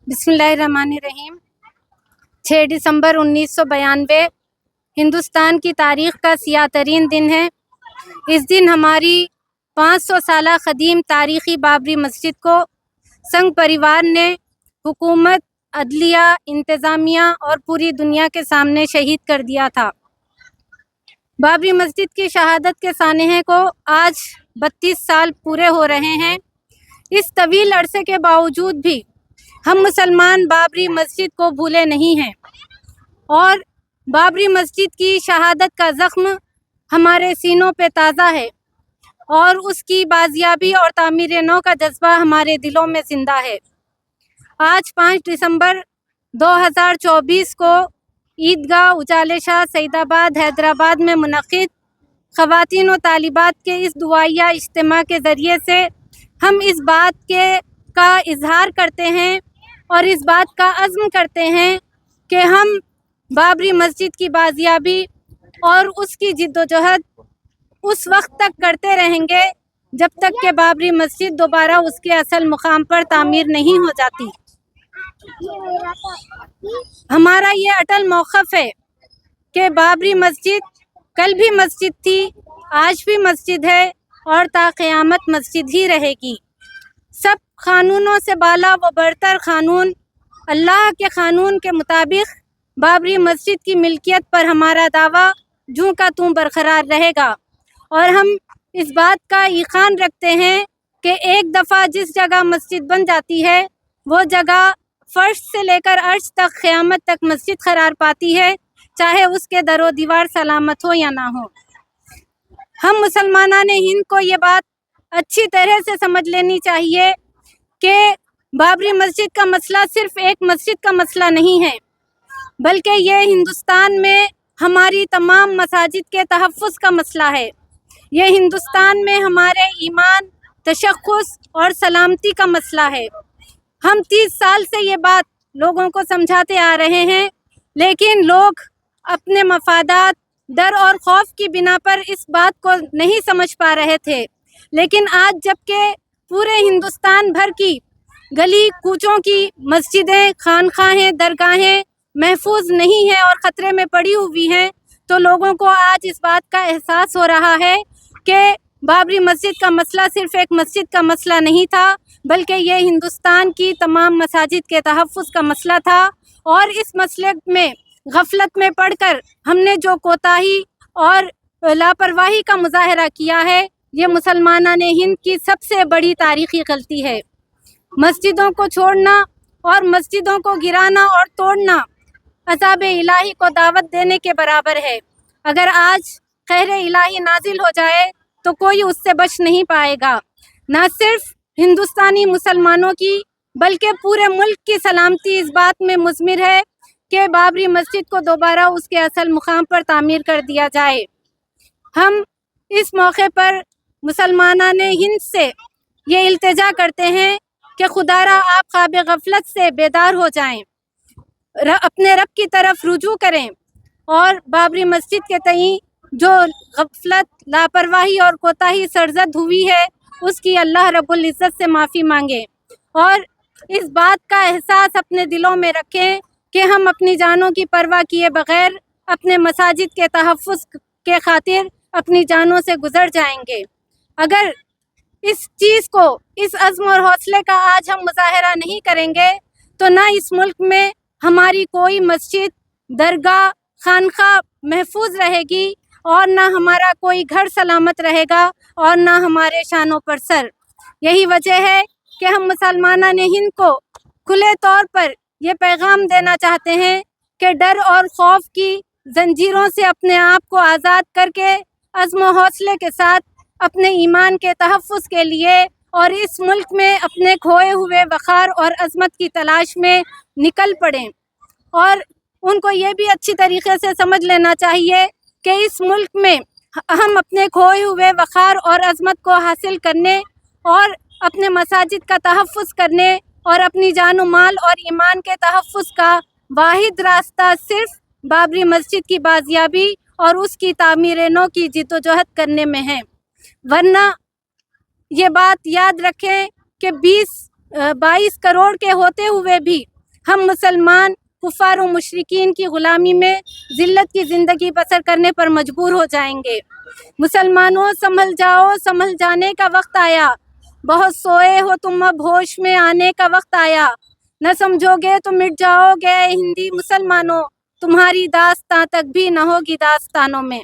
بسم اللہ الرحمن الرحیم۔ 6 دسمبر 1992 ہندوستان کی تاریخ کا سیاہ ترین دن ہے۔ اس دن ہماری 500 سالہ قدیم تاریخی بابری مسجد کو سنگھ پریوار نے حکومت، عدلیہ، انتظامیہ اور پوری دنیا کے سامنے شہید کر دیا تھا۔ بابری مسجد کی شہادت کے سانحے کو آج 32 سال پورے ہو رہے ہیں۔ اس طویل عرصے کے باوجود بھی ہم مسلمان بابری مسجد کو بھولے نہیں ہیں، اور بابری مسجد کی شہادت کا زخم ہمارے سینوں پہ تازہ ہے، اور اس کی بازیابی اور تعمیر نو کا جذبہ ہمارے دلوں میں زندہ ہے۔ آج 5 دسمبر 2024 کو عیدگاہ اجالے شاہ سعید آباد حیدرآباد میں منعقد خواتین و طالبات کے اس دعائیہ اجتماع کے ذریعے سے ہم اس بات کا اظہار کرتے ہیں اور اس بات کا عزم کرتے ہیں کہ ہم بابری مسجد کی بازیابی اور اس کی جد و جہد اس وقت تک کرتے رہیں گے جب تک کہ بابری مسجد دوبارہ اس کے اصل مقام پر تعمیر نہیں ہو جاتی۔ ہمارا یہ اٹل موقف ہے کہ بابری مسجد کل بھی مسجد تھی، آج بھی مسجد ہے اور تا قیامت مسجد ہی رہے گی۔ سب قانونوں سے بالا و برتر قانون اللہ کے قانون کے مطابق بابری مسجد کی ملکیت پر ہمارا دعویٰ جوں کا توں برقرار رہے گا، اور ہم اس بات کا یقین رکھتے ہیں کہ ایک دفعہ جس جگہ مسجد بن جاتی ہے وہ جگہ فرش سے لے کر عرش تک قیامت تک مسجد قرار پاتی ہے، چاہے اس کے در و دیوار سلامت ہو یا نہ ہو۔ ہم مسلمانان ہند کو یہ بات اچھی طرح سے سمجھ لینی چاہیے کہ بابری مسجد کا مسئلہ صرف ایک مسجد کا مسئلہ نہیں ہے، بلکہ یہ ہندوستان میں ہماری تمام مساجد کے تحفظ کا مسئلہ ہے۔ یہ ہندوستان میں ہمارے ایمان، تشخص اور سلامتی کا مسئلہ ہے۔ ہم 30 سال سے یہ بات لوگوں کو سمجھاتے آ رہے ہیں، لیکن لوگ اپنے مفادات، ڈر اور خوف کی بنا پر اس بات کو نہیں سمجھ پا رہے تھے، لیکن آج جب کہ پورے ہندوستان بھر کی گلی کوچوں کی مسجدیں، خانقاہیں، درگاہیں محفوظ نہیں ہیں اور خطرے میں پڑی ہوئی ہیں، تو لوگوں کو آج اس بات کا احساس ہو رہا ہے کہ بابری مسجد کا مسئلہ صرف ایک مسجد کا مسئلہ نہیں تھا، بلکہ یہ ہندوستان کی تمام مساجد کے تحفظ کا مسئلہ تھا۔ اور اس مسئلے میں غفلت میں پڑ کر ہم نے جو کوتاہی اور لاپرواہی کا مظاہرہ کیا ہے، یہ مسلمانان ہند کی سب سے بڑی تاریخی غلطی ہے۔ مسجدوں کو چھوڑنا اور مسجدوں کو گرانا اور توڑنا عذاب الہی کو دعوت دینے کے برابر ہے۔ اگر آج قہر الہی نازل ہو جائے تو کوئی اس سے بچ نہیں پائے گا۔ نہ صرف ہندوستانی مسلمانوں کی بلکہ پورے ملک کی سلامتی اس بات میں مضمر ہے کہ بابری مسجد کو دوبارہ اس کے اصل مقام پر تعمیر کر دیا جائے۔ ہم اس موقع پر مسلمانان ہند سے یہ التجا کرتے ہیں کہ خدارا آپ خواب غفلت سے بیدار ہو جائیں، اپنے رب کی طرف رجوع کریں، اور بابری مسجد کے تئیں جو غفلت، لاپرواہی اور کوتاہی سرزد ہوئی ہے اس کی اللہ رب العزت سے معافی مانگیں، اور اس بات کا احساس اپنے دلوں میں رکھیں کہ ہم اپنی جانوں کی پرواہ کیے بغیر اپنے مساجد کے تحفظ کے خاطر اپنی جانوں سے گزر جائیں گے۔ اگر اس چیز کو، اس عزم اور حوصلے کا آج ہم مظاہرہ نہیں کریں گے تو نہ اس ملک میں ہماری کوئی مسجد، درگاہ، خانقاہ محفوظ رہے گی، اور نہ ہمارا کوئی گھر سلامت رہے گا، اور نہ ہمارے شانوں پر سر۔ یہی وجہ ہے کہ ہم مسلمانان ہند کو کھلے طور پر یہ پیغام دینا چاہتے ہیں کہ ڈر اور خوف کی زنجیروں سے اپنے آپ کو آزاد کر کے عزم و حوصلے کے ساتھ اپنے ایمان کے تحفظ کے لیے اور اس ملک میں اپنے کھوئے ہوئے وقار اور عظمت کی تلاش میں نکل پڑیں۔ اور ان کو یہ بھی اچھی طریقے سے سمجھ لینا چاہیے کہ اس ملک میں ہم اپنے کھوئے ہوئے وقار اور عظمت کو حاصل کرنے اور اپنے مساجد کا تحفظ کرنے اور اپنی جان و مال اور ایمان کے تحفظ کا واحد راستہ صرف بابری مسجد کی بازیابی اور اس کی تعمیر نو کی جد و جہد کرنے میں ہے۔ ورنہ یہ بات یاد رکھیں کہ 22 کروڑ کے ہوتے ہوئے بھی ہم مسلمان کفار و مشرکین کی غلامی میں ذلت کی زندگی بسر کرنے پر مجبور ہو جائیں گے۔ مسلمانوں سنبھل جاؤ، سنبھل جانے کا وقت آیا، بہت سوئے ہو تم اب ہوش میں آنے کا وقت آیا، نہ سمجھو گے تو مٹ جاؤ گے اے ہندی مسلمانوں، تمہاری داستاں تک بھی نہ ہوگی داستانوں میں۔